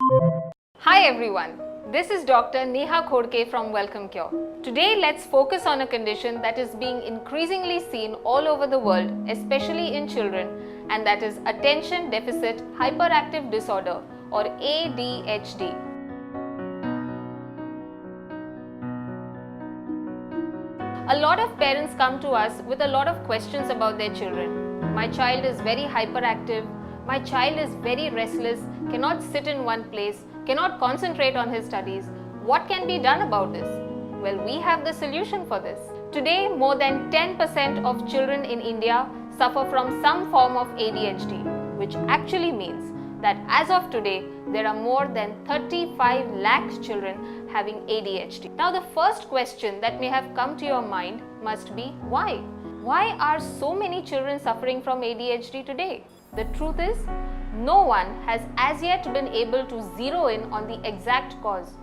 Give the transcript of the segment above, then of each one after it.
Hi everyone, this is Dr. Neha Khodke from WelcomeCure. Today let's focus on a condition that is being increasingly seen all over the world, especially in children, and that is Attention Deficit Hyperactive Disorder or ADHD. A lot of parents come to us with a lot of questions about their children. My child is very hyperactive, my child is very restless, cannot sit in one place, cannot concentrate on his studies. What can be done about this? Well, we have the solution for this. Today, more than 10% of children in India suffer from some form of ADHD, which actually means that as of today, there are more than 35 lakh children having ADHD. Now, the first question that may have come to your mind must be why? Why are so many children suffering from ADHD today? The truth is, no one has as yet been able to zero in on the exact cause,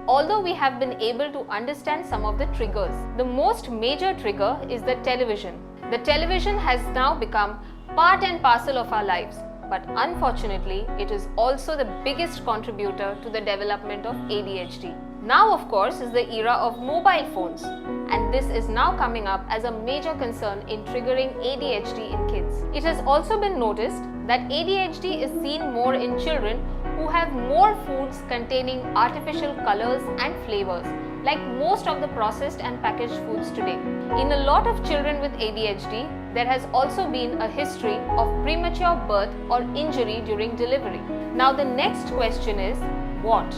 although we have been able to understand some of the triggers. The most major trigger is the television. The television has now become part and parcel of our lives, but unfortunately, it is also the biggest contributor to the development of ADHD. Now, of course, is the era of mobile phones, and this is now coming up as a major concern in triggering ADHD in kids. It has also been noticed that ADHD is seen more in children who have more foods containing artificial colors and flavors, like most of the processed and packaged foods today. In a lot of children with ADHD, there has also been a history of premature birth or injury during delivery. Now, the next question is, what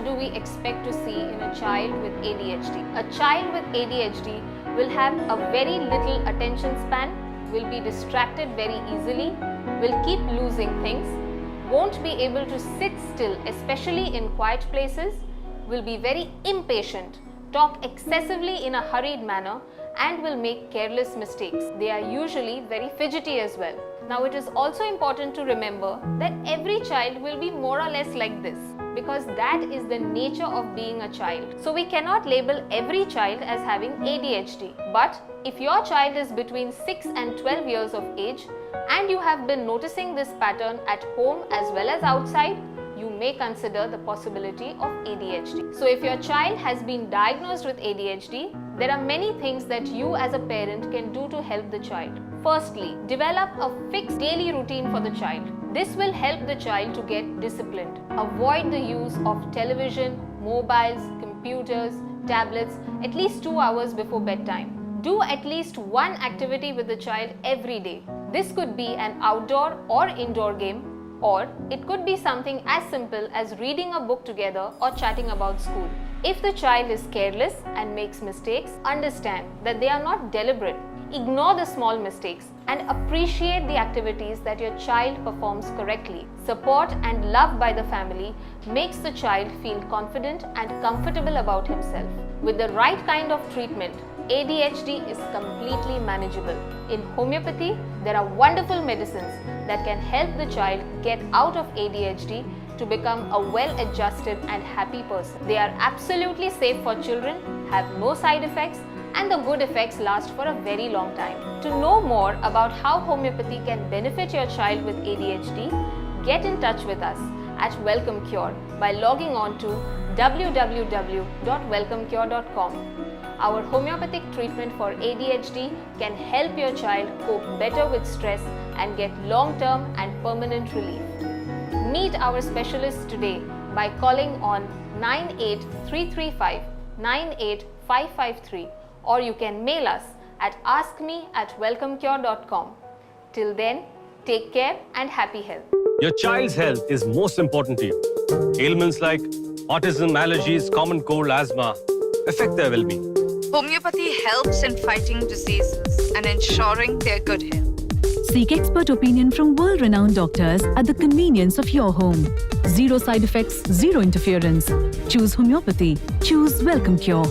do we expect to see in a child with ADHD? A child with ADHD will have a very little attention span, will be distracted very easily, will keep losing things, won't be able to sit still, especially in quiet places, will be very impatient, talk excessively in a hurried manner, and will make careless mistakes. They are usually very fidgety as well. Now, it is also important to remember that every child will be more or less like this, because that is the nature of being a child. So we cannot label every child as having ADHD. But if your child is between 6 and 12 years of age and you have been noticing this pattern at home as well as outside, you may consider the possibility of ADHD. So if your child has been diagnosed with ADHD, there are many things that you as a parent can do to help the child. Firstly, develop a fixed daily routine for the child. This will help the child to get disciplined. Avoid the use of television, mobiles, computers, tablets at least 2 hours before bedtime. Do at least one activity with the child every day. This could be an outdoor or indoor game, or it could be something as simple as reading a book together or chatting about school. If the child is careless and makes mistakes, understand that they are not deliberate. Ignore the small mistakes and appreciate the activities that your child performs correctly. Support and love by the family makes the child feel confident and comfortable about himself. With the right kind of treatment, ADHD is completely manageable. In homeopathy, there are wonderful medicines that can help the child get out of ADHD to become a well-adjusted and happy person. They are absolutely safe for children, have no side effects, and the good effects last for a very long time. To know more about how homeopathy can benefit your child with ADHD, get in touch with us at WelcomeCure by logging on to www.welcomecure.com. Our homeopathic treatment for ADHD can help your child cope better with stress and get long-term and permanent relief. Meet our specialists today by calling on 98335 98553, or you can mail us at askme@welcomecure.com. Till then, take care and happy health. Your child's health is most important to you. Ailments like autism, allergies, common cold, asthma affect their well-being. Homeopathy helps in fighting diseases and ensuring their good health. Seek expert opinion from world-renowned doctors at the convenience of your home. Zero side effects, zero interference. Choose homeopathy. Choose WelcomeCure.